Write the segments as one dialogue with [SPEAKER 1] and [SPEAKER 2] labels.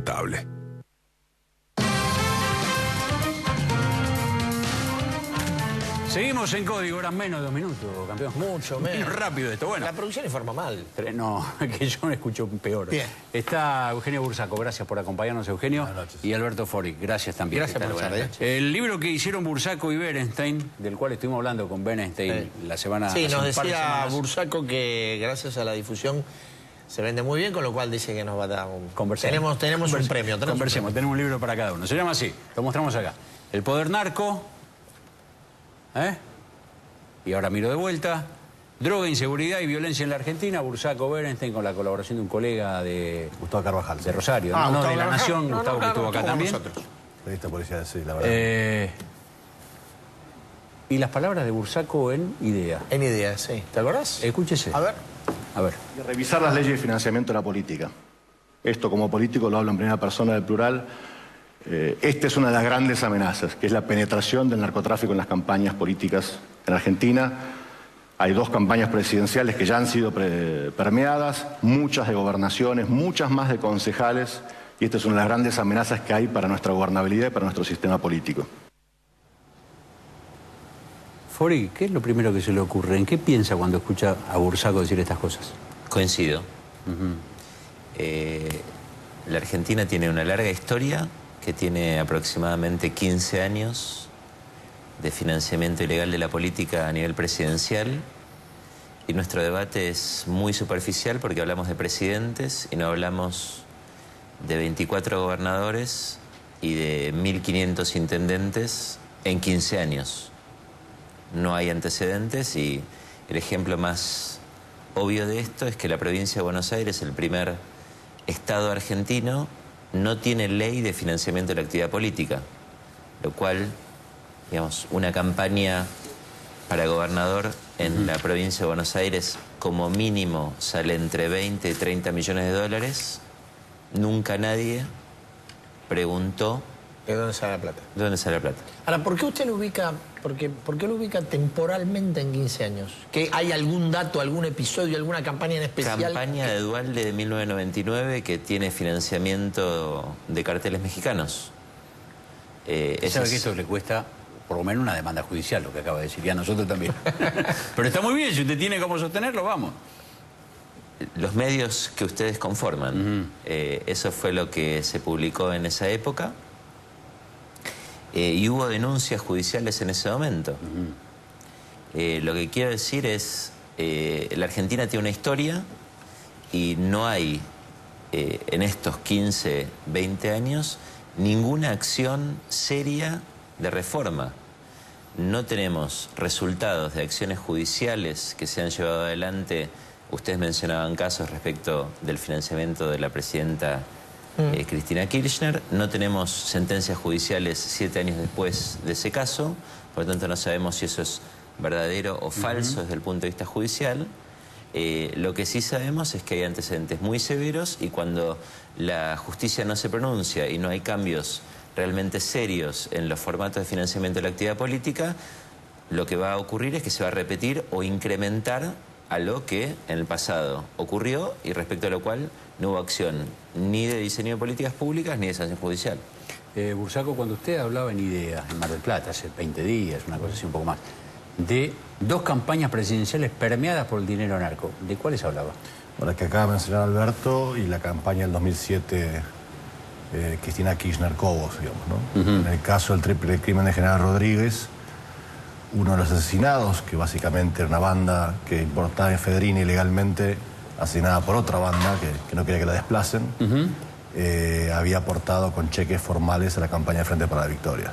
[SPEAKER 1] contable.
[SPEAKER 2] Seguimos en código, eran menos de 2 minutos, campeón.
[SPEAKER 3] Mucho menos.
[SPEAKER 2] Menos rápido esto, bueno.
[SPEAKER 3] La producción informa mal.
[SPEAKER 2] No, que yo me escucho peor.
[SPEAKER 3] Bien.
[SPEAKER 2] Está Eugenio Bursaco, gracias por acompañarnos, Eugenio.
[SPEAKER 4] Buenas noches.
[SPEAKER 2] Y Alberto Fori, gracias también.
[SPEAKER 3] Gracias por estar,
[SPEAKER 2] El libro que hicieron Bursaco y Berenstein, del cual estuvimos hablando con Berenstein la semana
[SPEAKER 3] Sí,
[SPEAKER 2] hace
[SPEAKER 3] nos
[SPEAKER 2] un par de
[SPEAKER 3] decía
[SPEAKER 2] semanas.
[SPEAKER 3] Bursaco que gracias a la difusión se vende muy bien, con lo cual dice que nos va a dar un...
[SPEAKER 2] Conversemos.
[SPEAKER 3] Tenemos un premio.
[SPEAKER 2] Conversemos, tenemos un libro para cada uno. Se llama así, lo mostramos acá. El poder narco. Y ahora miro de vuelta. Droga, inseguridad y violencia en la Argentina. Bursaco, Berenstein, con la colaboración de un colega de
[SPEAKER 4] Gustavo Carvajal.
[SPEAKER 2] de Rosario,
[SPEAKER 3] Ah,
[SPEAKER 2] no,
[SPEAKER 3] Gustavo
[SPEAKER 2] de La
[SPEAKER 3] Carvajal.
[SPEAKER 2] Nación,
[SPEAKER 3] No,
[SPEAKER 2] Gustavo, que estuvo acá
[SPEAKER 3] estuvo con
[SPEAKER 2] también.
[SPEAKER 3] nosotros.
[SPEAKER 4] Periodista policial, sí, la verdad.
[SPEAKER 2] Y las palabras de Bursaco en idea.
[SPEAKER 3] En idea, sí. ¿Te acordás?
[SPEAKER 2] Escúchese.
[SPEAKER 3] A ver.
[SPEAKER 2] A ver.
[SPEAKER 5] Y revisar las leyes de financiamiento de la política. Esto como político lo hablo en primera persona del plural. Esta es una de las grandes amenazas, que es la penetración del narcotráfico en las campañas políticas en Argentina. Hay 2 campañas presidenciales que ya han sido permeadas, muchas de gobernaciones, muchas más de concejales, y esta es una de las grandes amenazas que hay para nuestra gobernabilidad y para nuestro sistema político.
[SPEAKER 2] Fori, ¿qué es lo primero que se le ocurre? ¿En qué piensa cuando escucha a Bursaco decir estas cosas?
[SPEAKER 6] Coincido. La Argentina tiene una larga historia que tiene aproximadamente 15 años de financiamiento ilegal de la política a nivel presidencial, y nuestro debate es muy superficial porque hablamos de presidentes y no hablamos de 24 gobernadores y de 1.500 intendentes en 15 años. No hay antecedentes, y el ejemplo más obvio de esto es que la provincia de Buenos Aires, el primer estado argentino, no tiene ley de financiamiento de la actividad política, lo cual, digamos, una campaña para gobernador en la provincia de Buenos Aires como mínimo sale entre 20 y 30 millones de dólares. Nunca nadie preguntó
[SPEAKER 3] ¿De dónde sale la plata?
[SPEAKER 6] ¿de dónde sale la plata?
[SPEAKER 3] Ahora, ¿por qué usted lo ubica, por qué lo ubica temporalmente en 15 años? ¿Que hay algún dato, algún episodio, alguna campaña en especial?
[SPEAKER 6] Campaña de Duhalde de 1999 que tiene financiamiento de carteles mexicanos.
[SPEAKER 2] Sabe que esto le cuesta por lo menos una demanda judicial, lo que acaba de decir, y a nosotros también. Pero está muy bien, si usted tiene cómo sostenerlo, vamos.
[SPEAKER 6] Los medios que ustedes conforman, eso fue lo que se publicó en esa época, y hubo denuncias judiciales en ese momento. Lo que quiero decir es, la Argentina tiene una historia y no hay en estos 15, 20 años ninguna acción seria de reforma. No tenemos resultados de acciones judiciales que se han llevado adelante. Ustedes mencionaban casos respecto del financiamiento de la presidenta Cristina Kirchner. No tenemos sentencias judiciales 7 años después de ese caso, por lo tanto no sabemos si eso es verdadero o falso desde el punto de vista judicial. Lo que sí sabemos es que hay antecedentes muy severos, y cuando la justicia no se pronuncia y no hay cambios realmente serios en los formatos de financiamiento de la actividad política, lo que va a ocurrir es que se va a repetir o incrementar a lo que en el pasado ocurrió y respecto a lo cual no hubo acción ni de diseño de políticas públicas ni de sanción judicial.
[SPEAKER 2] Bursaco, cuando usted hablaba en Ideas, en Mar del Plata, hace 20 días, una cosa así, un poco más, de 2 campañas presidenciales permeadas por el dinero narco, ¿de cuáles hablaba?
[SPEAKER 4] Bueno, que acaba de mencionar Alberto, y la campaña del 2007, Cristina Kirchner-Cobos, digamos, ¿no? En el caso del triple crimen de General Rodríguez, uno de los asesinados, que básicamente era una banda que importaba efedrina ilegalmente, asesinada por otra banda que no quería que la desplacen, había aportado con cheques formales a la campaña de Frente para la Victoria.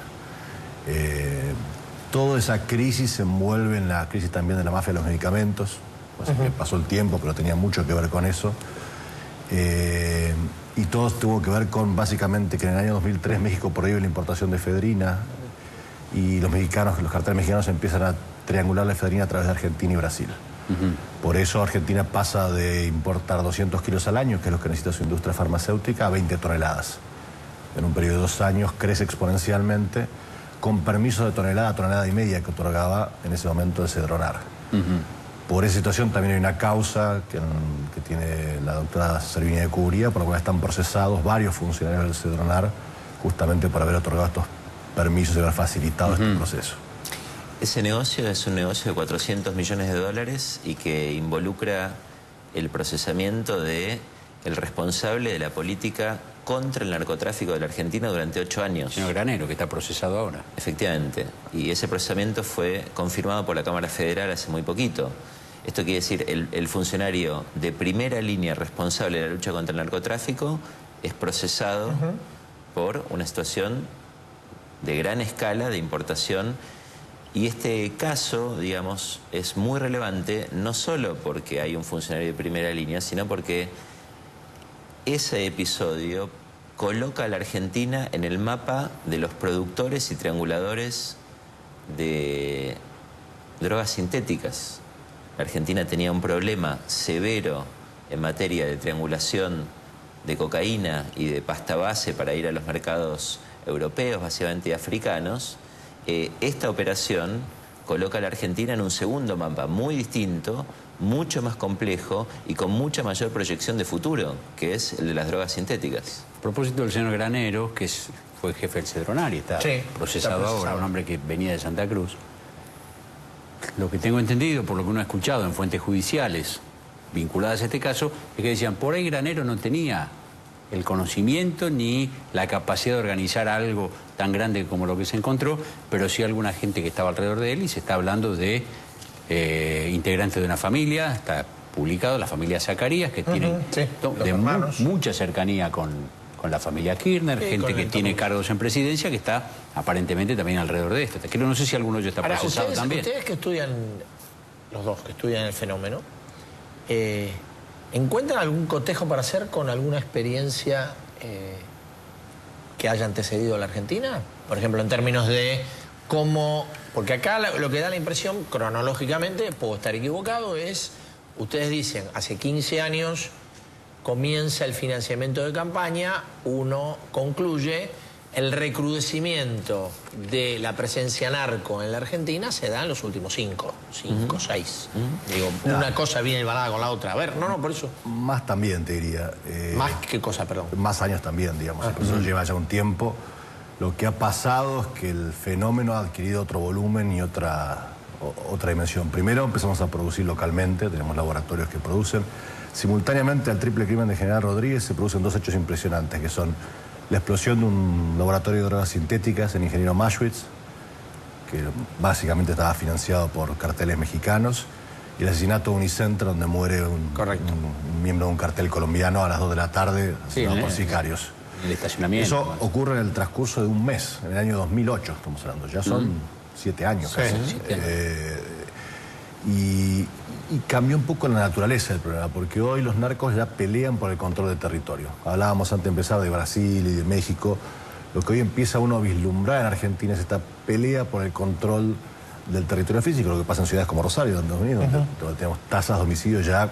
[SPEAKER 4] Toda esa crisis se envuelve en la crisis también de la mafia de los medicamentos, pues que pasó el tiempo, pero tenía mucho que ver con eso. Y todo tuvo que ver con, básicamente, que en el año 2003 México prohíbe la importación de efedrina, y los carteles mexicanos empiezan a triangular la efedrina a través de Argentina y Brasil. Por eso Argentina pasa de importar 200 kilos al año, que es lo que necesita su industria farmacéutica, a 20 toneladas. En un periodo de 2 años crece exponencialmente, con permiso de tonelada y media que otorgaba en ese momento el Cedronar. Por esa situación también hay una causa que tiene la doctora Servinia de Cubría, por la cual están procesados varios funcionarios del Cedronar, justamente por haber otorgado estos permisos y haber facilitado este proceso.
[SPEAKER 6] Ese negocio es un negocio de 400 millones de dólares y que involucra el procesamiento de el responsable de la política contra el narcotráfico de la Argentina durante 8 años.
[SPEAKER 2] El señor Granero, que está procesado ahora.
[SPEAKER 6] Efectivamente. Y ese procesamiento fue confirmado por la Cámara Federal hace muy poquito. Esto quiere decir, el funcionario de primera línea responsable de la lucha contra el narcotráfico es procesado por una situación de gran escala de importación. Y este caso, digamos, es muy relevante no solo porque hay un funcionario de primera línea, sino porque ese episodio coloca a la Argentina en el mapa de los productores y trianguladores de drogas sintéticas. La Argentina tenía un problema severo en materia de triangulación de cocaína y de pasta base para ir a los mercados europeos, básicamente africanos. Esta operación coloca a la Argentina en un segundo mapa muy distinto, mucho más complejo y con mucha mayor proyección de futuro, que es el de las drogas sintéticas.
[SPEAKER 2] A propósito del señor Granero, que fue jefe del Cedronar y está procesado ahora, un hombre que venía de Santa Cruz. Lo que tengo entendido, por lo que uno ha escuchado en fuentes judiciales vinculadas a este caso, es que decían, por ahí Granero no tenía el conocimiento ni la capacidad de organizar algo tan grande como lo que se encontró, pero sí alguna gente que estaba alrededor de él, y se está hablando de integrantes de una familia, está publicado, la familia Zacarías, que tiene mucha cercanía con la familia Kirchner, gente que tiene cargos en presidencia, que está aparentemente también alrededor de esto. No sé si alguno de ellos está procesado también.
[SPEAKER 3] Ustedes que estudian, los dos que estudian el fenómeno, ¿encuentran algún cotejo para hacer con alguna experiencia que haya antecedido a la Argentina? Por ejemplo, en términos de cómo... Porque acá lo que da la impresión, cronológicamente, puedo estar equivocado, es... Ustedes dicen, hace 15 años comienza el financiamiento de campaña, uno concluye, el recrudecimiento de la presencia narco en la Argentina se da en los últimos 5, 6. Digo, una cosa viene balada con la otra. A ver, por eso.
[SPEAKER 4] Más también, te diría.
[SPEAKER 3] ¿Más qué cosa, perdón?
[SPEAKER 4] Más años también, digamos. Eso lleva ya un tiempo. Lo que ha pasado es que el fenómeno ha adquirido otro volumen y otra dimensión. Primero empezamos a producir localmente, tenemos laboratorios que producen. Simultáneamente al triple crimen de General Rodríguez se producen 2 hechos impresionantes, que son la explosión de un laboratorio de drogas sintéticas en Ingeniero Maschwitz, que básicamente estaba financiado por carteles mexicanos, y el asesinato de Unicenter, donde muere un miembro de un cartel colombiano a las 2 de la tarde, asesinado por sicarios.
[SPEAKER 2] El estacionamiento.
[SPEAKER 4] Eso ocurre en el transcurso de un mes, en el año 2008 estamos hablando, ya son 7 años casi. Y cambió un poco la naturaleza del problema, porque hoy los narcos ya pelean por el control del territorio. Hablábamos antes de empezar de Brasil y de México. Lo que hoy empieza uno a vislumbrar en Argentina es esta pelea por el control del territorio físico, lo que pasa en ciudades como Rosario, donde tenemos tasas de homicidios ya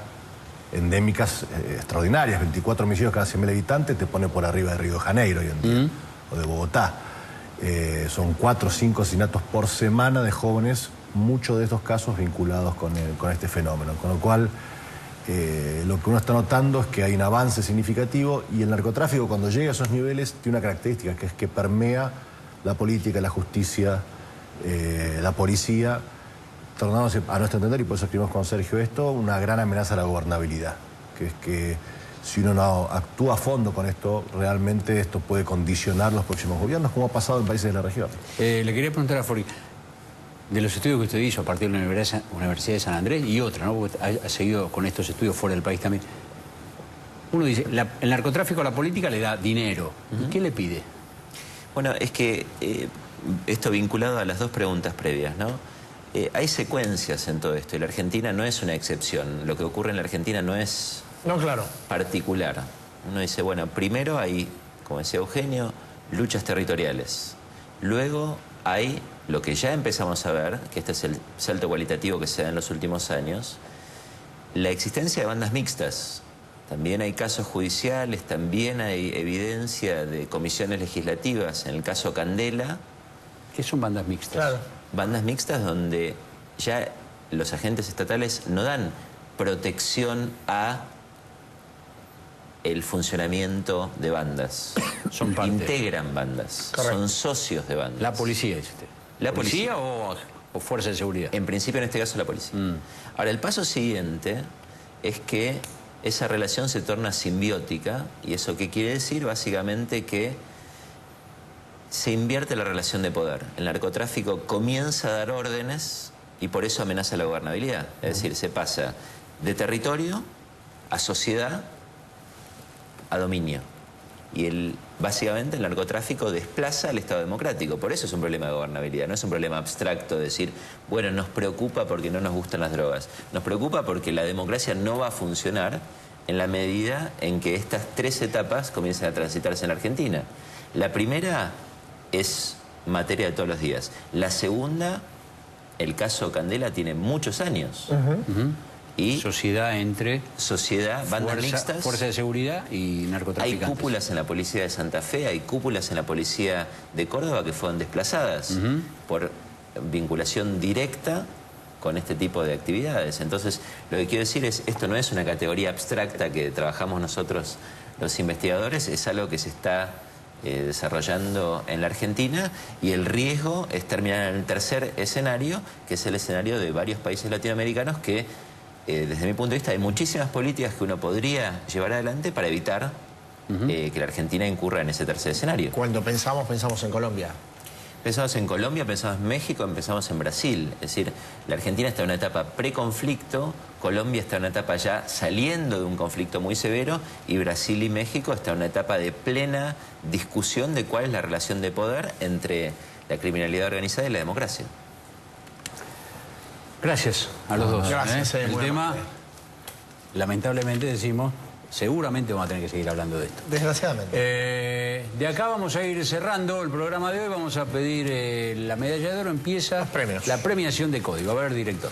[SPEAKER 4] endémicas extraordinarias. 24 homicidios cada 100.000 habitantes te pone por arriba de Río de Janeiro hoy en día, o de Bogotá. Son 4 o 5 asesinatos por semana de jóvenes, muchos de estos casos vinculados con este fenómeno. Con lo cual, lo que uno está notando es que hay un avance significativo, y el narcotráfico, cuando llega a esos niveles, tiene una característica, que es que permea la política, la justicia, la policía, tornándose, a nuestro entender, y por eso escribimos con Sergio esto, una gran amenaza a la gobernabilidad, que es que si uno no actúa a fondo con esto, realmente esto puede condicionar los próximos gobiernos, como ha pasado en países de la región.
[SPEAKER 2] Le quería preguntar a Fori, de los estudios que usted hizo a partir de la Universidad de San Andrés y otra, ¿no? Porque ha seguido con estos estudios fuera del país también. Uno dice, el narcotráfico a la política le da dinero. ¿Y qué le pide?
[SPEAKER 6] Bueno, es que esto vinculado a las 2 preguntas previas, ¿no? Hay secuencias en todo esto, y la Argentina no es una excepción. Lo que ocurre en la Argentina no es particular. Uno dice, bueno, primero hay, como decía Eugenio, luchas territoriales. Luego hay lo que ya empezamos a ver, que este es el salto cualitativo que se da en los últimos años, la existencia de bandas mixtas. También hay casos judiciales, también hay evidencia de comisiones legislativas. En el caso Candela...
[SPEAKER 2] ¿Qué son bandas mixtas?
[SPEAKER 6] Bandas mixtas donde ya los agentes estatales no dan protección a el funcionamiento de bandas.
[SPEAKER 2] Son parte.
[SPEAKER 6] Integran bandas.
[SPEAKER 3] Correcto.
[SPEAKER 6] Son socios de bandas.
[SPEAKER 2] La policía, dice usted.
[SPEAKER 6] ¿La
[SPEAKER 2] policía o fuerza de seguridad?
[SPEAKER 6] En principio, en este caso, la policía. Ahora, el paso siguiente es que esa relación se torna simbiótica. ¿Y eso qué quiere decir? Básicamente que se invierte la relación de poder. El narcotráfico comienza a dar órdenes y por eso amenaza la gobernabilidad. Es decir, se pasa de territorio a sociedad a dominio. Y básicamente el narcotráfico desplaza al Estado democrático. Por eso es un problema de gobernabilidad. No es un problema abstracto de decir, bueno, nos preocupa porque no nos gustan las drogas. Nos preocupa porque la democracia no va a funcionar en la medida en que estas 3 etapas comiencen a transitarse en Argentina. La primera es materia de todos los días. La segunda, el caso Candela, tiene muchos años. Y
[SPEAKER 2] sociedad entre...
[SPEAKER 6] Sociedad, bandas mixtas.
[SPEAKER 2] Fuerza de seguridad y narcotraficantes.
[SPEAKER 6] Hay cúpulas en la policía de Santa Fe, hay cúpulas en la policía de Córdoba que fueron desplazadas por vinculación directa con este tipo de actividades. Entonces, lo que quiero decir es, esto no es una categoría abstracta que trabajamos nosotros los investigadores, es algo que se está desarrollando en la Argentina, y el riesgo es terminar en el tercer escenario, que es el escenario de varios países latinoamericanos que, desde mi punto de vista, hay muchísimas políticas que uno podría llevar adelante para evitar que la Argentina incurra en ese tercer escenario.
[SPEAKER 3] Cuando pensamos en Colombia.
[SPEAKER 6] Pensamos en Colombia, pensamos en México, pensamos en Brasil. Es decir, la Argentina está en una etapa preconflicto, Colombia está en una etapa ya saliendo de un conflicto muy severo, y Brasil y México están en una etapa de plena discusión de cuál es la relación de poder entre la criminalidad organizada y la democracia.
[SPEAKER 2] Gracias a los dos.
[SPEAKER 3] Gracias.
[SPEAKER 2] El tema, lamentablemente decimos, seguramente vamos a tener que seguir hablando de esto.
[SPEAKER 3] Desgraciadamente.
[SPEAKER 2] De acá vamos a ir cerrando el programa de hoy. Vamos a pedir la medalla de oro. Empieza
[SPEAKER 3] Los premios.
[SPEAKER 2] La premiación de código. A ver, director.